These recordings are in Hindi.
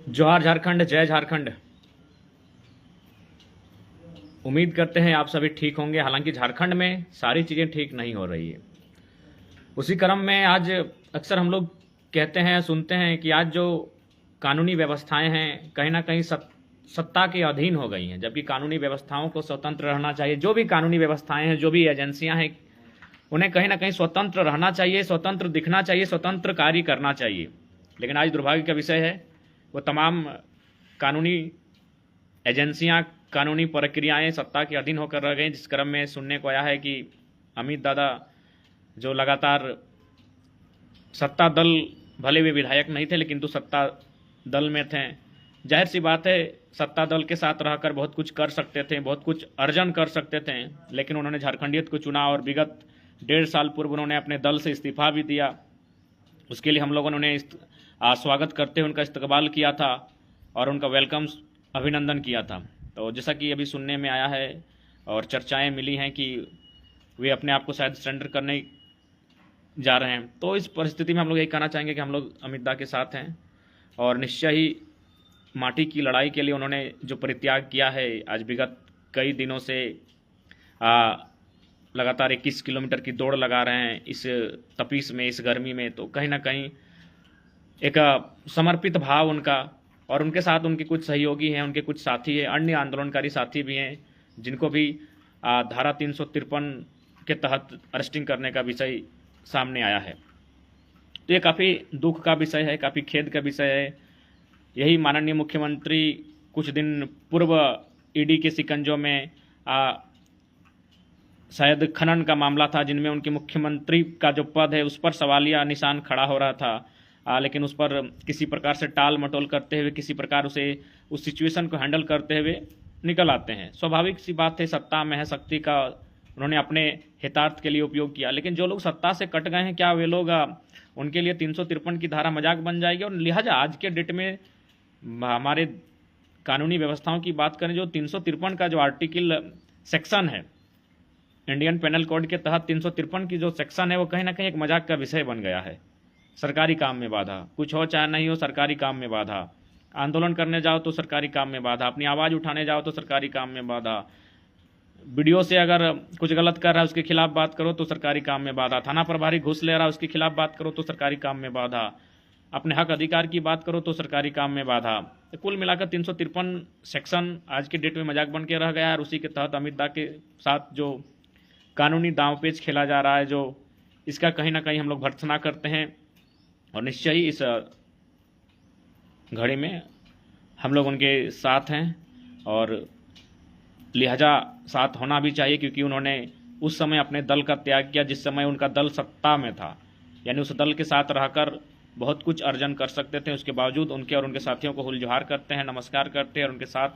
जोहार झारखंड, जय झारखंड। उम्मीद करते हैं आप सभी ठीक होंगे। हालांकि झारखंड में सारी चीज़ें ठीक नहीं हो रही है। उसी क्रम में आज अक्सर हम लोग कहते हैं, सुनते हैं कि आज जो कानूनी व्यवस्थाएं हैं कहीं ना कहीं सत्ता के अधीन हो गई हैं, जबकि कानूनी व्यवस्थाओं को स्वतंत्र रहना चाहिए। जो भी कानूनी व्यवस्थाएं हैं, जो भी एजेंसियां हैं, उन्हें कहीं ना कहीं स्वतंत्र रहना चाहिए, स्वतंत्र दिखना चाहिए, स्वतंत्र कार्य करना चाहिए। लेकिन आज दुर्भाग्य का विषय है, वो तमाम कानूनी एजेंसियां, कानूनी प्रक्रियाएं सत्ता के अधीन होकर रह गई। जिस क्रम में सुनने को आया है कि अमित दादा जो लगातार सत्ता दल, भले वे विधायक नहीं थे लेकिन तो सत्ता दल में थे, जाहिर सी बात है सत्ता दल के साथ रहकर बहुत कुछ कर सकते थे, बहुत कुछ अर्जन कर सकते थे। लेकिन उन्होंने झारखंडियत को चुना और विगत 1.5 साल पूर्व उन्होंने अपने दल से इस्तीफा भी दिया। उसके लिए हम लोगों ने उन्हें स्वागत करते हुए उनका इस्तकबाल किया था और उनका वेलकम, अभिनंदन किया था। तो जैसा कि अभी सुनने में आया है और चर्चाएं मिली हैं कि वे अपने आप को शायद सरेंडर करने जा रहे हैं। तो इस परिस्थिति में हम लोग यही कहना चाहेंगे कि हम लोग अमित दा के साथ हैं और निश्चय ही माटी की लड़ाई के लिए उन्होंने जो परित्याग किया है, आज विगत कई दिनों से लगातार 21 किलोमीटर की दौड़ लगा रहे हैं इस तपीस में, इस गर्मी में। तो कहीं ना कहीं एक समर्पित भाव उनका, और उनके साथ उनके कुछ सहयोगी हैं, उनके कुछ साथी हैं, अन्य आंदोलनकारी साथी भी हैं, जिनको भी धारा 353 के तहत अरेस्टिंग करने का विषय सामने आया है। तो ये काफ़ी दुख का विषय है, काफ़ी खेद का विषय है। यही माननीय मुख्यमंत्री कुछ दिन पूर्व ईडी के शिकंजों में शायद खनन का मामला था, जिनमें उनके मुख्यमंत्री का जो पद है उस पर सवालिया निशान खड़ा हो रहा था। लेकिन उस पर किसी प्रकार से टाल मटोल करते हुए, किसी प्रकार उस सिचुएशन को हैंडल करते हुए निकल आते हैं। स्वाभाविक सी बात है, सत्ता में है, शक्ति का उन्होंने अपने हितार्थ के लिए उपयोग किया। लेकिन जो लोग सत्ता से कट गए हैं, क्या वे लोग, उनके लिए 353 की धारा मजाक बन जाएगी? और लिहाजा आज के डेट में हमारे कानूनी व्यवस्थाओं की बात करें, जो 353 का जो आर्टिकल सेक्शन है इंडियन पेनल कोड के तहत, 353 की जो सेक्शन है वो कहीं ना कहीं एक मजाक का विषय बन गया है। सरकारी काम में बाधा, कुछ हो चाहे नहीं हो, सरकारी काम में बाधा। आंदोलन करने जाओ तो सरकारी काम में बाधा, अपनी आवाज़ उठाने जाओ तो सरकारी काम में बाधा, वीडियो से अगर कुछ गलत कर रहा है उसके खिलाफ बात करो तो सरकारी काम में बाधा, थाना प्रभारी घूस ले रहा है उसके खिलाफ बात करो तो सरकारी काम में बाधा, अपने हक अधिकार की बात करो तो सरकारी काम में बाधा। तो कुल मिलाकर 353 सेक्शन आज के डेट में मजाक बन के रह गया है। और उसी के तहत अमित दा के साथ जो कानूनी दांवपेच खेला जा रहा है, जो इसका कहीं ना कहीं हम लोग भर्त्सना करते हैं। और निश्चय ही इस घड़ी में हम लोग उनके साथ हैं और लिहाजा साथ होना भी चाहिए, क्योंकि उन्होंने उस समय अपने दल का त्याग किया जिस समय उनका दल सत्ता में था। यानी उस दल के साथ रहकर बहुत कुछ अर्जन कर सकते थे। उसके बावजूद उनके और उनके साथियों को हुलजोहार करते हैं, नमस्कार करते हैं और उनके साथ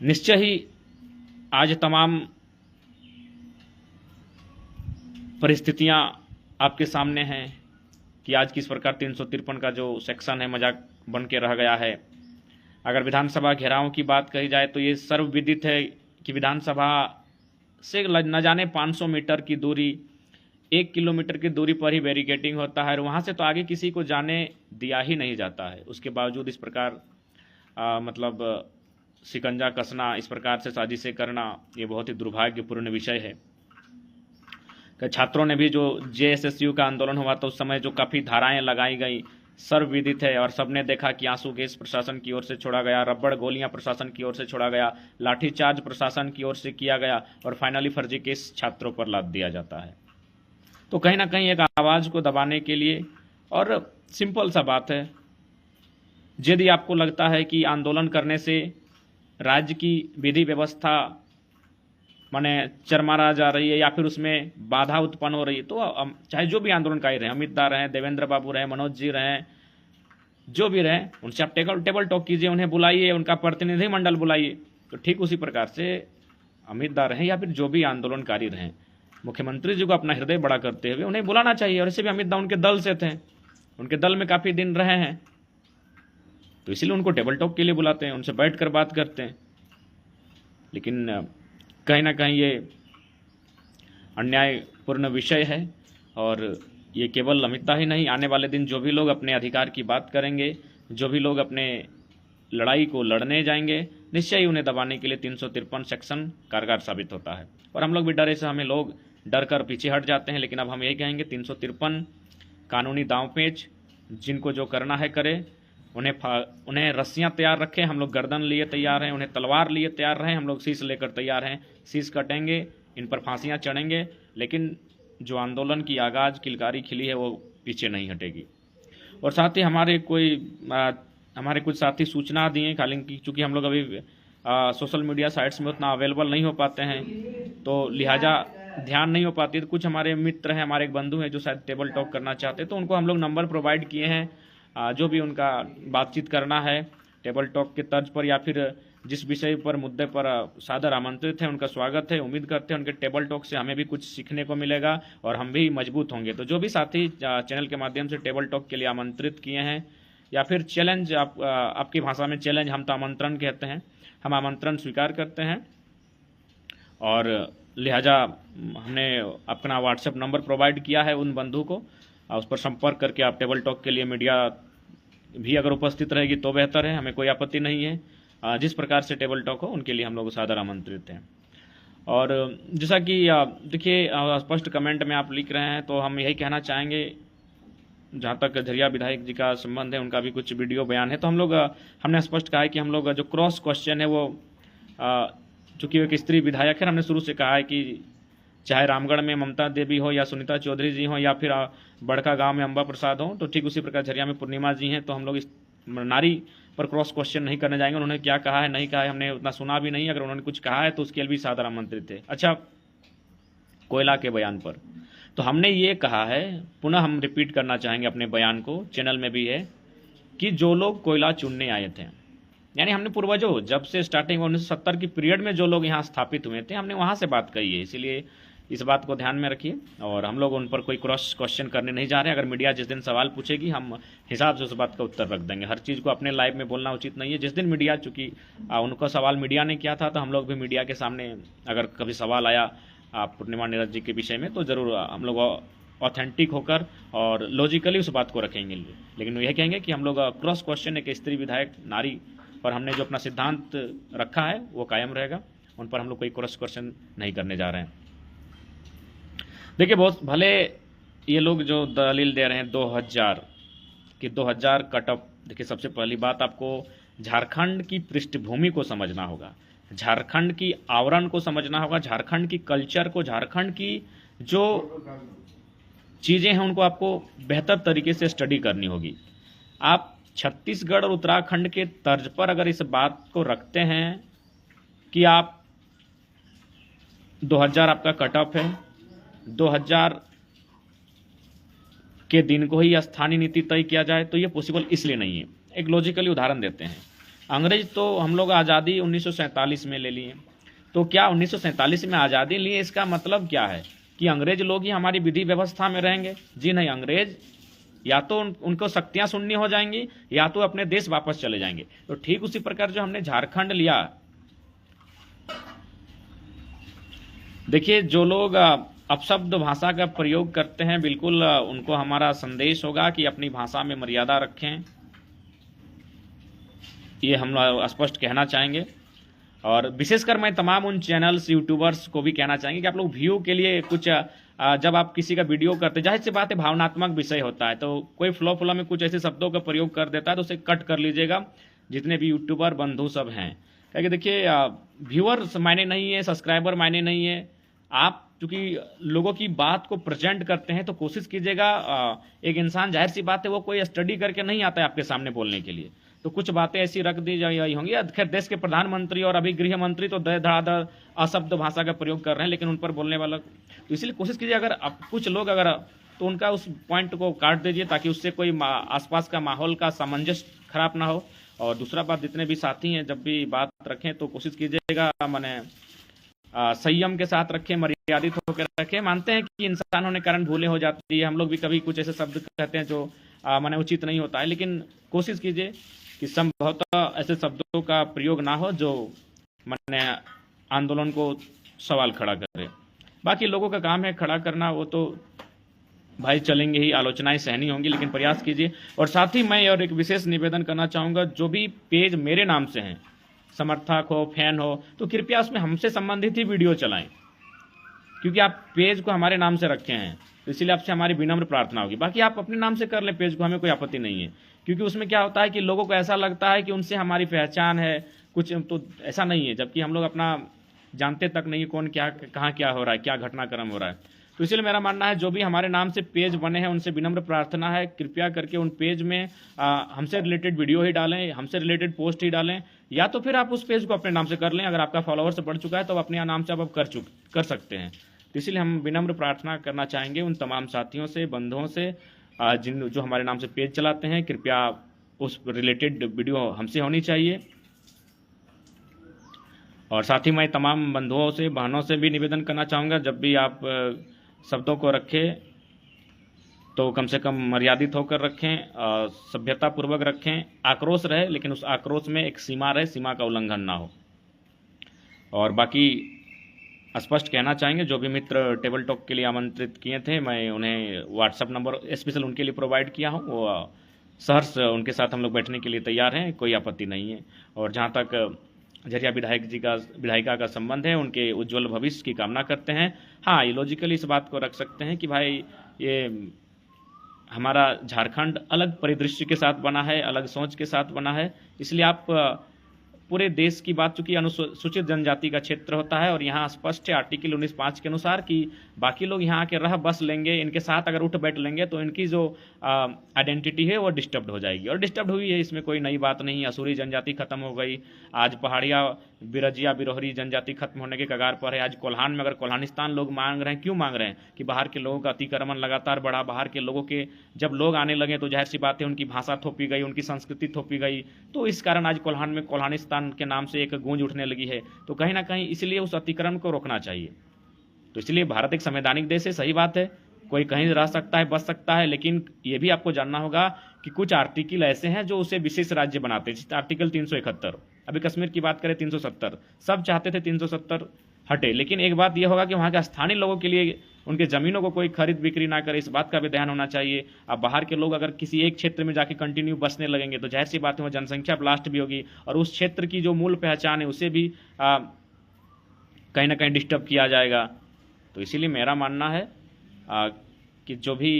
निश्चय ही आज तमाम परिस्थितियां आपके सामने हैं कि आज किस प्रकार 353 का जो सेक्शन है मजाक बन के रह गया है। अगर विधानसभा घेराव की बात कही जाए तो ये सर्वविदित है कि विधानसभा से न जाने 500 मीटर की दूरी, 1 किलोमीटर की दूरी पर ही बैरिकेडिंग होता है और वहाँ से तो आगे किसी को जाने दिया ही नहीं जाता है। उसके बावजूद इस प्रकार मतलब शिकंजा कसना, इस प्रकार से साजिशें करना, ये बहुत ही दुर्भाग्यपूर्ण विषय है। छात्रों ने भी, जो जेएसएसयू का आंदोलन हुआ था उस समय जो काफ़ी धाराएं लगाई गई, सर्वविदित है और सबने देखा कि आंसू गैस प्रशासन की ओर से छोड़ा गया, रबड़ गोलियां प्रशासन की ओर से छोड़ा गया, लाठीचार्ज प्रशासन की ओर से किया गया और फाइनली फर्जी केस छात्रों पर लाद दिया जाता है। तो कहीं ना कहीं एक आवाज़ को दबाने के लिए, और सिंपल सा बात है, यदि आपको लगता है कि आंदोलन करने से राज्य की विधि व्यवस्था माने चरमरा जा रही है या फिर उसमें बाधा उत्पन्न हो रही है, तो चाहे जो भी आंदोलनकारी रहे, अमित दा रहे, देवेंद्र बाबू रहे, मनोज जी रहे, जो भी रहे, उनसे आप टेबल टॉक कीजिए, उन्हें बुलाइए, उनका प्रतिनिधिमंडल बुलाइए। तो ठीक उसी प्रकार से अमित दा रहे या फिर जो भी आंदोलनकारी रहे, मुख्यमंत्री जी को अपना हृदय बड़ा करते हुए उन्हें बुलाना चाहिए। और ऐसे भी अमित दा उनके दल से थे, उनके दल में काफ़ी दिन रहे हैं, तो इसीलिए उनको टेबल टॉक के लिए बुलाते हैं, उनसे बैठ कर बात करते हैं। लेकिन कहीं ना कहीं ये अन्यायपूर्ण विषय है और ये केवल अमित दा ही नहीं, आने वाले दिन जो भी लोग अपने अधिकार की बात करेंगे, जो भी लोग अपने लड़ाई को लड़ने जाएंगे निश्चय ही उन्हें दबाने के लिए 353 सेक्शन कारगर साबित होता है। और हम लोग भी डरे से हमें लोग डर कर पीछे हट जाते हैं, लेकिन अब हम यही कहेंगे 353 कानूनी दांव पेच, जिनको जो करना है करे, उन्हें रस्सियां तैयार रखें, हम लोग गर्दन लिए तैयार हैं, उन्हें तलवार लिए तैयार रहें, हम लोग शीश लेकर तैयार हैं, शीश कटेंगे, इन पर फांसियां चढ़ेंगे, लेकिन जो आंदोलन की आगाज किलकारी खिली है वो पीछे नहीं हटेगी। और साथ ही हमारे कुछ साथी सूचना दिए, हालांकि चूंकि हम लोग अभी सोशल मीडिया साइट्स में उतना अवेलेबल नहीं हो पाते हैं तो लिहाजा ध्यान नहीं हो पाती, तो कुछ हमारे मित्र हैं, हमारे एक बंधु हैं जो शायद टेबल टॉक करना चाहते हैं, तो उनको हम लोग नंबर प्रोवाइड किए हैं। जो भी उनका बातचीत करना है टेबल टॉक के तर्ज पर या फिर जिस विषय पर मुद्दे पर सादर आमंत्रित है, उनका स्वागत है। उम्मीद करते हैं उनके टेबल टॉक से हमें भी कुछ सीखने को मिलेगा और हम भी मजबूत होंगे। तो जो भी साथी चैनल के माध्यम से टेबल टॉक के लिए आमंत्रित किए हैं या फिर चैलेंज, आपकी भाषा में चैलेंज, हम तो आमंत्रण कहते हैं, हम आमंत्रण स्वीकार करते हैं और लिहाजा हमने अपना व्हाट्सएप नंबर प्रोवाइड किया है उन बंधु को, उस पर संपर्क करके आप टेबल टॉक के लिए मीडिया भी अगर उपस्थित रहेगी तो बेहतर है, हमें कोई आपत्ति नहीं है। जिस प्रकार से टेबल टॉक हो उनके लिए हम लोग सादर आमंत्रित हैं। और जैसा कि देखिए स्पष्ट कमेंट में आप लिख रहे हैं, तो हम यही कहना चाहेंगे, जहाँ तक झरिया विधायक जी का संबंध है, उनका भी कुछ वीडियो बयान है, तो हमने स्पष्ट कहा है कि हम लोग जो क्रॉस क्वेश्चन है वो, चूँकि एक स्त्री विधायक है, हमने शुरू से कहा है कि चाहे रामगढ़ में ममता देवी हो या सुनीता चौधरी जी हो या फिर बड़का गांव में अंबा प्रसाद हो, तो ठीक उसी प्रकार झरिया में पूर्णिमा जी हैं, तो हम लोग इस नारी पर क्रॉस क्वेश्चन नहीं करने जाएंगे। उन्होंने क्या कहा है नहीं कहा है हमने उतना सुना भी नहीं, अगर उन्होंने कुछ कहा है तो उसके लिए भी सादर आमंत्रित थे। अच्छा, कोयला के बयान पर तो हमने ये कहा है, पुनः हम रिपीट करना चाहेंगे अपने बयान को, चैनल में भी है, कि जो लोग कोयला चुनने आए थे, यानी हमने पूर्वजों जब से स्टार्टिंग 1970 की पीरियड में जो लोग यहाँ स्थापित हुए थे, हमने वहाँ से बात कही है, इसीलिए इस बात को ध्यान में रखिए। और हम लोग उन पर कोई क्रॉस क्वेश्चन करने नहीं जा रहे हैं। अगर मीडिया जिस दिन सवाल पूछेगी हम हिसाब से उस बात का उत्तर रख देंगे। हर चीज़ को अपने लाइव में बोलना उचित नहीं है। जिस दिन मीडिया, चूँकि उनका सवाल मीडिया ने किया था, तो हम लोग भी मीडिया के सामने अगर कभी सवाल आया पूर्णिमा नीरज जी के विषय में, तो ज़रूर हम लोग ऑथेंटिक होकर और लॉजिकली उस बात को रखेंगे। लेकिन यह कहेंगे कि हम लोग क्रॉस क्वेश्चन एक स्त्री विधायक नारी पर हमने जो अपना सिद्धांत रखा है वो कायम रहेगा, उन पर हम लोग कोई क्रॉस क्वेश्चन नहीं करने जा रहे हैं। देखिए, बहुत भले ये लोग जो दलील दे रहे हैं 2000 कट ऑफ, देखिए सबसे पहली बात आपको झारखंड की पृष्ठभूमि को समझना होगा, झारखंड की आवरण को समझना होगा, झारखंड की कल्चर को, झारखंड की जो चीज़ें हैं उनको आपको बेहतर तरीके से स्टडी करनी होगी। आप छत्तीसगढ़ और उत्तराखंड के तर्ज पर अगर इस बात को रखते हैं कि आप 2000 आपका कट ऑफ है, 2000 के दिन को ही स्थानीय नीति तय किया जाए, तो ये पॉसिबल इसलिए नहीं है। एक लॉजिकली उदाहरण देते हैं। अंग्रेज तो हम लोग आज़ादी 1947 में ले लिए, तो क्या 1947 में आज़ादी लिए इसका मतलब क्या है कि अंग्रेज लोग ही हमारी विधि व्यवस्था में रहेंगे? जी नहीं, अंग्रेज या तो उनको शक्तियां शून्य हो जाएंगी या तो अपने देश वापस चले जाएंगे। तो ठीक उसी प्रकार जो हमने झारखंड लिया, देखिए जो लोग अपशब्द भाषा का प्रयोग करते हैं, बिल्कुल उनको हमारा संदेश होगा कि अपनी भाषा में मर्यादा रखें, ये हम स्पष्ट कहना चाहेंगे। और विशेषकर मैं तमाम उन चैनल्स, यूट्यूबर्स को भी कहना चाहेंगे कि आप लोग व्यू के लिए कुछ, जब आप किसी का वीडियो करते, जाहिर सी बात है भावनात्मक विषय होता है, तो कोई फ्लो में कुछ ऐसे शब्दों का प्रयोग कर देता है तो उसे कट कर लीजिएगा, जितने भी यूट्यूबर बंधु सब हैं। क्योंकि देखिए व्यूअर्स मायने नहीं है, सब्सक्राइबर मायने नहीं है। आप चूंकि लोगों की बात को प्रेजेंट करते हैं तो कोशिश कीजिएगा, एक इंसान जाहिर सी बात है वो कोई स्टडी करके नहीं आता है आपके सामने बोलने के लिए, तो कुछ बातें ऐसी रख दी जाई होंगी। खैर देश के प्रधानमंत्री और अभी गृह मंत्री तो धड़ाधड़ अशब्द भाषा का प्रयोग कर रहे हैं, लेकिन उन पर बोलने वाला, तो इसलिए कोशिश कीजिए अगर कुछ लोग अगर, तो उनका उस पॉइंट को काट दीजिए ताकि उससे कोई आसपास का माहौल का सामंजस्य खराब ना हो। और दूसरा बात, जितने भी साथी हैं जब भी बात रखें तो कोशिश कीजिएगा माने संयम के साथ रखें, मर्यादित होकर रखें। मानते हैं कि इंसान होने के कारण भूलें हो जाती है, हम लोग भी कभी कुछ ऐसे शब्द कहते हैं जो माने उचित नहीं होता है, लेकिन कोशिश कीजिए कि संभवतः ऐसे शब्दों का प्रयोग ना हो जो माने आंदोलन को सवाल खड़ा करे। बाकी लोगों का काम है खड़ा करना, वो तो भाई चलेंगे ही, आलोचनाएं सहनी होंगी, लेकिन प्रयास कीजिए। और साथ ही मैं और एक विशेष निवेदन करना चाहूँगा, जो भी पेज मेरे नाम से हैं, समर्थक हो, फैन हो, तो कृपया उसमें हमसे संबंधित ही वीडियो चलाएं, क्योंकि आप पेज को हमारे नाम से रखे हैं, तो इसीलिए आपसे हमारी विनम्र प्रार्थना होगी। बाकी आप अपने नाम से कर लें पेज को, हमें कोई आपत्ति नहीं है, क्योंकि उसमें क्या होता है कि लोगों को ऐसा लगता है कि उनसे हमारी पहचान है कुछ, तो ऐसा नहीं है, जबकि हम लोग अपना जानते तक नहीं कौन क्या कहाँ क्या हो रहा है, क्या घटनाक्रम हो रहा है। तो इसलिए मेरा मानना है, जो भी हमारे नाम से पेज बने हैं उनसे विनम्र प्रार्थना है, कृपया करके उन पेज में हमसे रिलेटेड वीडियो ही डालें, हमसे रिलेटेड पोस्ट ही डालें, या तो फिर आप उस पेज को अपने नाम से कर लें। अगर आपका फॉलोअर्स बढ़ चुका है तो अपने नाम से आप कर सकते हैं। तो इसलिए हम विनम्र प्रार्थना करना चाहेंगे उन तमाम साथियों से, बंधुओं से, जिन जो हमारे नाम से पेज चलाते हैं, कृपया उस रिलेटेड वीडियो हमसे होनी चाहिए। और साथ ही मैं तमाम बंधुओं से, बहनों से भी निवेदन करना चाहूँगा, जब भी आप शब्दों को रखें तो कम से कम मर्यादित होकर रखें, सभ्यतापूर्वक रखें। आक्रोश रहे, लेकिन उस आक्रोश में एक सीमा रहे, सीमा का उल्लंघन ना हो। और बाकी स्पष्ट कहना चाहेंगे, जो भी मित्र टेबल टॉक के लिए आमंत्रित किए थे, मैं उन्हें व्हाट्सअप नंबर स्पेशल उनके लिए प्रोवाइड किया हूँ। वो सहर्ष उनके साथ हम लोग बैठने के लिए तैयार हैं, कोई आपत्ति नहीं है। और जहाँ तक झरिया विधायिका का संबंध है, उनके उज्जवल भविष्य की कामना करते हैं। हाँ, ये लॉजिकली इस बात को रख सकते हैं कि भाई ये हमारा झारखंड अलग परिदृश्य के साथ बना है, अलग सोच के साथ बना है, इसलिए आप पूरे देश की बात, चूंकि अनुसूचित जनजाति का क्षेत्र होता है और यहाँ स्पष्ट है आर्टिकल 19(5) के अनुसार कि बाकी लोग यहाँ आके रह बस लेंगे, इनके साथ अगर उठ बैठ लेंगे तो इनकी जो आइडेंटिटी है वो डिस्टर्ब हो जाएगी, और डिस्टर्ब हुई है, इसमें कोई नई बात नहीं। असूरी जनजाति खत्म हो गई, आज पहाड़िया, बिरजिया, बिरोहरी जनजाति खत्म होने के कगार पर है। आज कोल्हान में अगर कोल्हानिस्तान लोग मांग रहे हैं, क्यों मांग रहे हैं कि बाहर के लोगों का अतिक्रमण लगातार बढ़ा, बाहर के लोगों के जब लोग आने लगे तो जाहिर सी बात है उनकी भाषा थोपी गई, उनकी संस्कृति थोपी गई, तो इस कारण आज कोल्हान में कोल्हानिस्तान के नाम से एक गूंज उठने लगी है। तो कहीं ना कहीं इसलिए उस अतिक्रमण को रोकना चाहिए। तो इसलिए भारत एक संवैधानिक देश है, सही बात है, कोई कहीं रह सकता है, बच सकता है, लेकिन ये भी आपको जानना होगा कि कुछ आर्टिकल ऐसे हैं जो उसे विशेष राज्य बनाते हैं। जैसे आर्टिकल 371, अभी कश्मीर की बात करें 370, सब चाहते थे 370 हटे, लेकिन एक बात यह होगा कि वहाँ के स्थानीय लोगों के लिए उनके ज़मीनों को कोई खरीद बिक्री ना करे, इस बात का भी ध्यान होना चाहिए। अब बाहर के लोग अगर किसी एक क्षेत्र में जाके कंटिन्यू बसने लगेंगे तो जाहिर सी बात है वहाँ जनसंख्या ब्लास्ट भी होगी, और उस क्षेत्र की जो मूल पहचान है उसे भी कहीं ना कहीं डिस्टर्ब किया जाएगा। तो इसीलिए मेरा मानना है कि जो भी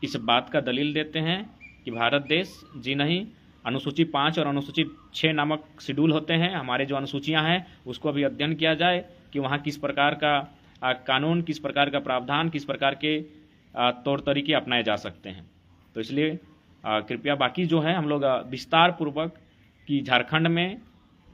इस बात का दलील देते हैं कि भारत देश जी नहीं, अनुसूची 5 और अनुसूची 6 नामक शेड्यूल होते हैं, हमारे जो अनुसूचियां हैं उसको अभी अध्ययन किया जाए कि वहाँ किस प्रकार का कानून, किस प्रकार का प्रावधान, किस प्रकार के तौर तरीके अपनाए जा सकते हैं। तो इसलिए कृपया बाकी जो है हम लोग विस्तार पूर्वक कि झारखंड में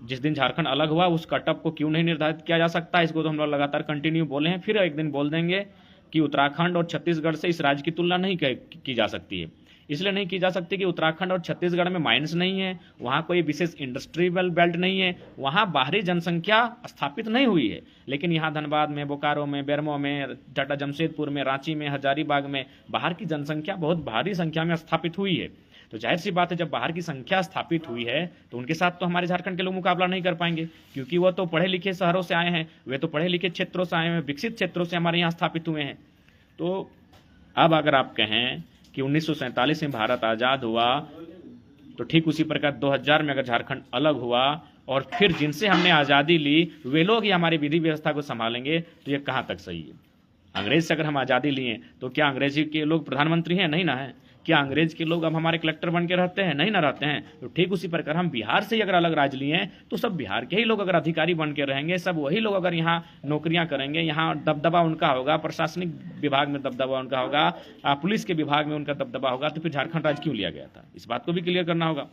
जिस दिन झारखंड अलग हुआ उस कटअप को क्यों नहीं निर्धारित किया जा सकता, इसको तो हम लोग लगातार कंटिन्यू बोले हैं, फिर एक दिन बोल देंगे कि उत्तराखंड और छत्तीसगढ़ से इस राज्य की तुलना नहीं की जा सकती है। इसलिए नहीं की जा सकती कि उत्तराखंड और छत्तीसगढ़ में माइंस नहीं है, वहाँ कोई विशेष इंडस्ट्रियल बेल्ट नहीं है, वहाँ बाहरी जनसंख्या स्थापित नहीं हुई है, लेकिन यहाँ धनबाद में, बोकारो में, बेरमो में, टाटा जमशेदपुर में, रांची में, हजारीबाग में बाहर की जनसंख्या बहुत भारी संख्या में स्थापित हुई है। तो जाहिर सी बात है जब बाहर की संख्या स्थापित हुई है तो उनके साथ तो हमारे झारखंड के लोग मुकाबला नहीं कर पाएंगे, क्योंकि वो तो पढ़े लिखे शहरों से आए हैं, वे तो पढ़े लिखे क्षेत्रों से आए हैं, विकसित क्षेत्रों से हमारे यहाँ स्थापित हुए हैं। तो अब अगर आप कहें कि 1947 में भारत आज़ाद हुआ तो ठीक उसी प्रकार 2000 में अगर झारखंड अलग हुआ और फिर जिनसे हमने आज़ादी ली वे लोग ही हमारी विधि व्यवस्था को संभालेंगे, तो ये कहाँ तक सही है? अंग्रेज से अगर हम आज़ादी लिए तो क्या अंग्रेजी के लोग प्रधानमंत्री हैं? नहीं ना है। क्या अंग्रेज के लोग अब हमारे कलेक्टर बन के रहते हैं? नहीं ना रहते हैं। तो ठीक उसी प्रकार हम बिहार से अगर अलग राज्य लिए हैं तो सब बिहार के ही लोग अगर अधिकारी बन के रहेंगे, सब वही लोग अगर यहाँ नौकरियां करेंगे, यहाँ दबदबा उनका होगा, प्रशासनिक विभाग में दबदबा उनका होगा, पुलिस के विभाग में उनका दबदबा होगा, तो फिर झारखंड राज्य क्यों लिया गया था? इस बात को भी क्लियर करना होगा।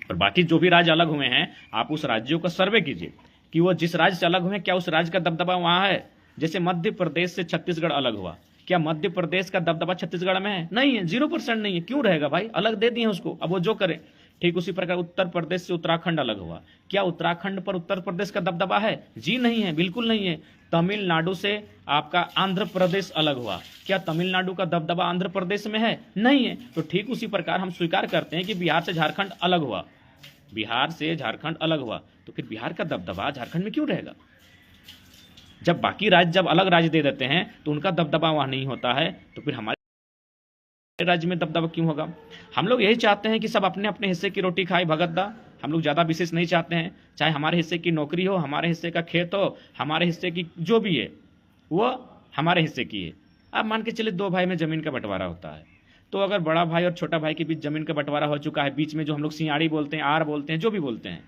और बाकी जो भी राज्य अलग हुए हैं आप उस राज्यों का सर्वे कीजिए कि वो जिस राज्य से अलग हुए क्या उस राज्य का दबदबा वहाँ है। जैसे मध्य प्रदेश से छत्तीसगढ़ अलग हुआ, क्या मध्य प्रदेश का दबदबा छत्तीसगढ़ में है? नहीं है, 0% नहीं है। क्यों रहेगा भाई? अलग दे दिए उसको, अब वो जो करे। ठीक उसी प्रकार उत्तर प्रदेश से उत्तराखंड अलग हुआ, क्या उत्तराखंड पर उत्तर प्रदेश का दबदबा है? जी नहीं है, बिल्कुल नहीं है। तमिलनाडु से आपका आंध्र प्रदेश अलग हुआ, क्या तमिलनाडु का दबदबा आंध्र प्रदेश में है? नहीं है। तो ठीक उसी प्रकार हम स्वीकार करते हैं कि बिहार से झारखंड अलग हुआ, बिहार से झारखंड अलग हुआ, तो फिर बिहार का दबदबा झारखंड में क्यों रहेगा? जब बाकी राज्य जब अलग राज्य दे देते हैं तो उनका दबदबा वहाँ नहीं होता है, तो फिर हमारे राज्य में दबदबा क्यों होगा? हम लोग यही चाहते हैं कि सब अपने अपने हिस्से की रोटी खाए भगतदा। हम लोग ज़्यादा विशेष नहीं चाहते हैं, चाहे हमारे हिस्से की नौकरी हो, हमारे हिस्से का खेत हो, हमारे हिस्से की जो भी है वो हमारे हिस्से की है। आप मान के चले 2 भाई में ज़मीन का बंटवारा होता है, तो अगर बड़ा भाई और छोटा भाई के बीच ज़मीन का बंटवारा हो चुका है, बीच में जो हम लोग सियाड़ी बोलते हैं, आर बोलते हैं, जो भी बोलते हैं,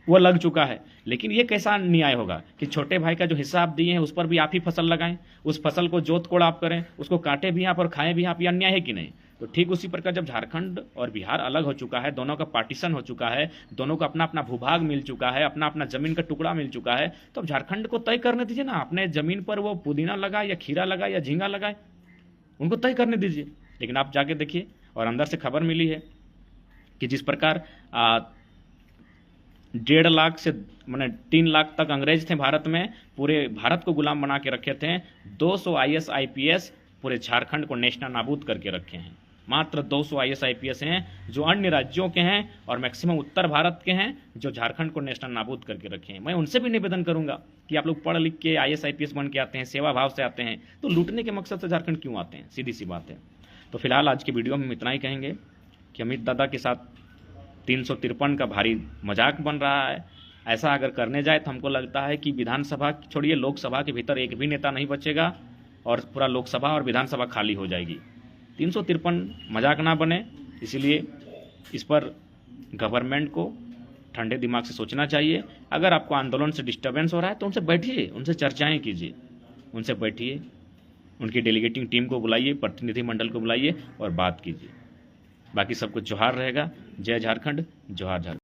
वो लग चुका है, लेकिन ये कैसा न्याय होगा कि छोटे भाई का जो हिस्सा आप दिए हैं उस पर भी आप ही फसल लगाएं, उस फसल को जोत कोड़ आप करें, उसको काटें भी आप और खाएं भी आप? ये अन्याय है कि नहीं? तो ठीक उसी प्रकार जब झारखंड और बिहार अलग हो चुका है, दोनों का पार्टीशन हो चुका है, दोनों को अपना अपना भूभाग मिल चुका है, अपना अपना जमीन का टुकड़ा मिल चुका है, तो अब झारखंड को तय करने दीजिए ना, अपने जमीन पर वो पुदीना लगाए या खीरा लगाए या झींगा लगाए, उनको तय करने दीजिए। लेकिन आप जाके देखिए, और अंदर से खबर मिली है कि जिस प्रकार 1.5 लाख से मैंने 3 लाख तक अंग्रेज थे भारत में, पूरे भारत को गुलाम बना के रखे थे। 200 IAS IPS पूरे झारखंड को नेशनल नाबूद करके रखे हैं। मात्र 200 IAS IPS हैं जो अन्य राज्यों के हैं और मैक्सिमम उत्तर भारत के हैं, जो झारखंड को नेशनल नाबूद करके रखे हैं। मैं उनसे भी निवेदन करूंगा कि आप लोग पढ़ लिख के IAS IPS बन के आते हैं, सेवा भाव से आते हैं, तो लूटने के मकसद से झारखंड क्यों आते हैं? सीधी सी बात है। तो फिलहाल आज की वीडियो में हम इतना ही कहेंगे कि अमित दादा के साथ 353 का भारी मजाक बन रहा है। ऐसा अगर करने जाए तो हमको लगता है कि विधानसभा छोड़िए, लोकसभा के भीतर एक भी नेता नहीं बचेगा और पूरा लोकसभा और विधानसभा खाली हो जाएगी। 353 मजाक ना बने, इसीलिए इस पर गवर्नमेंट को ठंडे दिमाग से सोचना चाहिए। अगर आपको आंदोलन से डिस्टर्बेंस हो रहा है तो उनसे बैठिए, उनसे चर्चाएं कीजिए, उनसे बैठिए, उनकी डेलीगेटिंग टीम को बुलाइए, प्रतिनिधिमंडल को बुलाइए और बात कीजिए। बाकी सब कुछ जोहार रहेगा। जय झारखंड, जोहार झारखंड।